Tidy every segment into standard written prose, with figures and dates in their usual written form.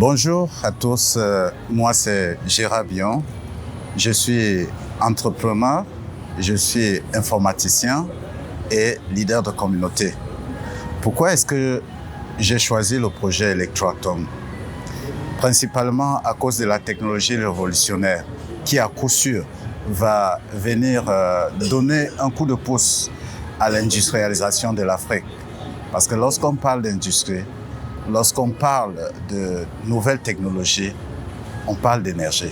Bonjour à tous, moi c'est Gérard Bion, je suis entrepreneur, je suis informaticien et leader de communauté. Pourquoi est-ce que j'ai choisi le projet Electroatom? Principalement à cause de la technologie révolutionnaire qui à coup sûr va venir donner un coup de pouce à l'industrialisation de l'Afrique. Parce que lorsqu'on parle d'industrie, lorsqu'on parle de nouvelles technologies, on parle d'énergie.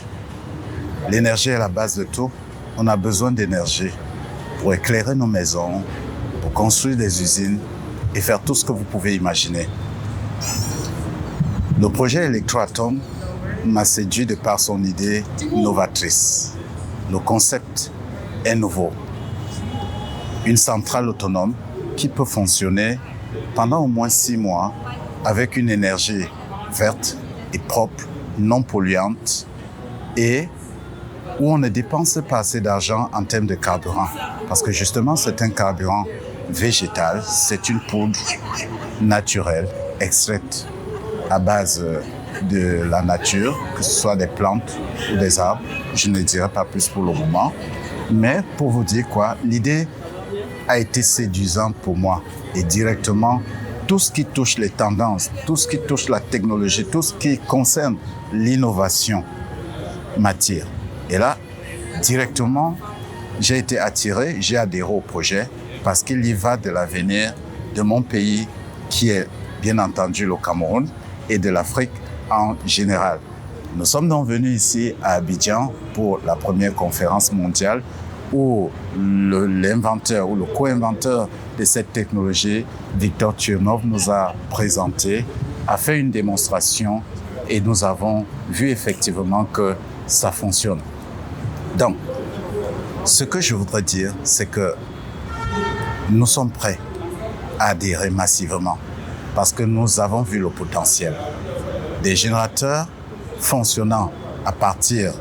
L'énergie est la base de tout. On a besoin d'énergie pour éclairer nos maisons, pour construire des usines et faire tout ce que vous pouvez imaginer. Le projet Electroatom m'a séduit de par son idée novatrice. Le concept est nouveau. Une centrale autonome qui peut fonctionner pendant au moins 6 mois avec une énergie verte et propre, non polluante et où on ne dépense pas assez d'argent en termes de carburant. Parce que justement, c'est un carburant végétal, c'est une poudre naturelle, extraite à base de la nature, que ce soit des plantes ou des arbres. Je ne dirai pas plus pour le moment. Mais pour vous dire quoi, l'idée a été séduisante pour moi. Et directement, tout ce qui touche les tendances, tout ce qui touche la technologie, tout ce qui concerne l'innovation m'attire. Et là, directement, j'ai été attiré, j'ai adhéré au projet parce qu'il y va de l'avenir de mon pays qui est bien entendu le Cameroun et de l'Afrique en général. Nous sommes donc venus ici à Abidjan pour la première conférence mondiale où l'inventeur ou le co-inventeur de cette technologie, Victor Tchernov, nous a présenté, a fait une démonstration et nous avons vu effectivement que ça fonctionne. Donc, ce que je voudrais dire, c'est que nous sommes prêts à adhérer massivement parce que nous avons vu le potentiel. Des générateurs fonctionnant à partir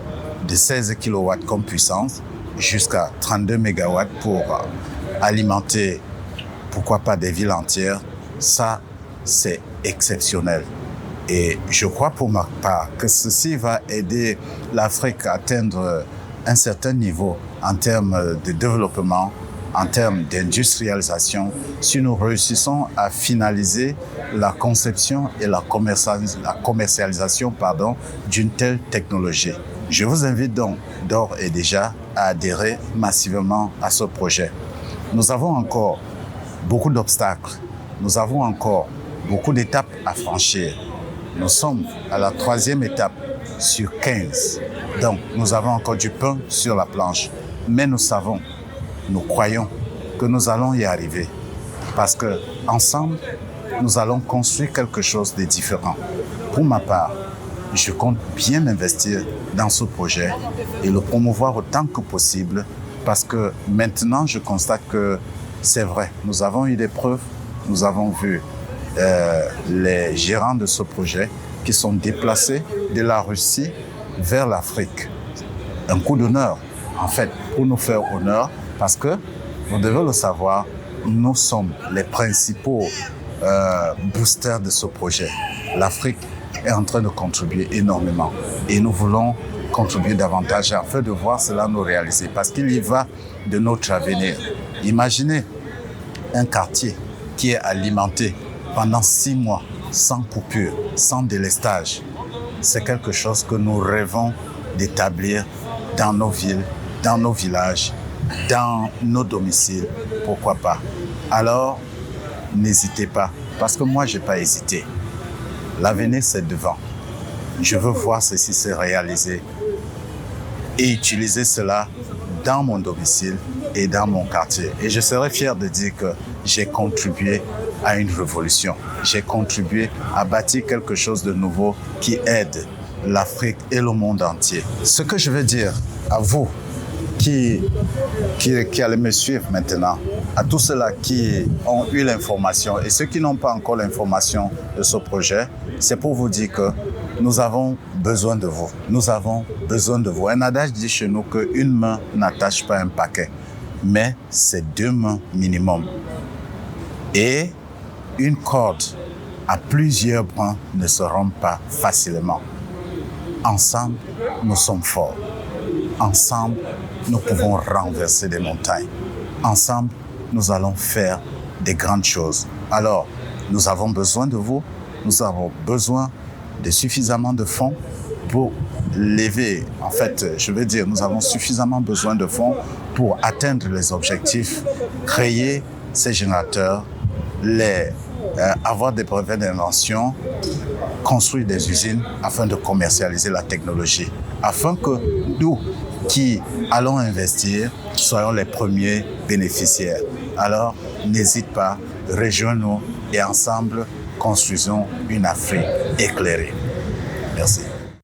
de 16 kW comme puissance jusqu'à 32 MW pour alimenter, pourquoi pas, des villes entières, ça, c'est exceptionnel. Et je crois pour ma part que ceci va aider l'Afrique à atteindre un certain niveau en termes de développement, en termes d'industrialisation, si nous réussissons à finaliser la conception et la commercialisation d'une telle technologie. Je vous invite donc d'ores et déjà à adhérer massivement à ce projet. Nous avons encore beaucoup d'obstacles, nous avons encore beaucoup d'étapes à franchir. Nous sommes à la 3e étape sur 15. Donc, nous avons encore du pain sur la planche. Mais nous savons, nous croyons que nous allons y arriver. Parce que ensemble, nous allons construire quelque chose de différent. Pour ma part, je compte bien m'investir dans ce projet et le promouvoir autant que possible. Parce que maintenant, je constate que c'est vrai. Nous avons eu des preuves, nous avons vu les gérants de ce projet qui sont déplacés de la Russie vers l'Afrique. Un coup d'honneur, en fait, pour nous faire honneur, parce que, vous devez le savoir, nous sommes les principaux boosters de ce projet. L'Afrique est en train de contribuer énormément et nous voulons contribuer davantage afin de voir cela nous réaliser, parce qu'il y va de notre avenir. Imaginez un quartier qui est alimenté pendant 6 mois, sans coupure, sans délestage. C'est quelque chose que nous rêvons d'établir dans nos villes, dans nos villages, dans nos domiciles, pourquoi pas. Alors, n'hésitez pas, parce que moi, je n'ai pas hésité. L'avenir, c'est devant. Je veux voir ceci se réaliser et utiliser cela dans mon domicile et dans mon quartier. Et je serai fier de dire que j'ai contribué à une révolution. J'ai contribué à bâtir quelque chose de nouveau qui aide l'Afrique et le monde entier. Ce que je veux dire à vous qui allez me suivre maintenant, à tous ceux-là qui ont eu l'information et ceux qui n'ont pas encore l'information de ce projet, c'est pour vous dire que nous avons besoin de vous. Nous avons besoin de vous. Un adage dit chez nous qu'une main n'attache pas un paquet, mais c'est 2 mains minimum. Et une corde à plusieurs points ne se rompent pas facilement. Ensemble, nous sommes forts. Ensemble, nous pouvons renverser des montagnes. Ensemble, nous allons faire des grandes choses. Alors, nous avons besoin de vous. Nous avons besoin de suffisamment de fonds pour lever. En fait, je veux dire, nous avons suffisamment besoin de fonds pour atteindre les objectifs, créer ces générateurs, avoir des brevets d'invention, construire des usines afin de commercialiser la technologie, afin que nous qui allons investir soyons les premiers bénéficiaires. Alors, n'hésite pas, rejoins-nous et ensemble, construisons une Afrique éclairée. Merci.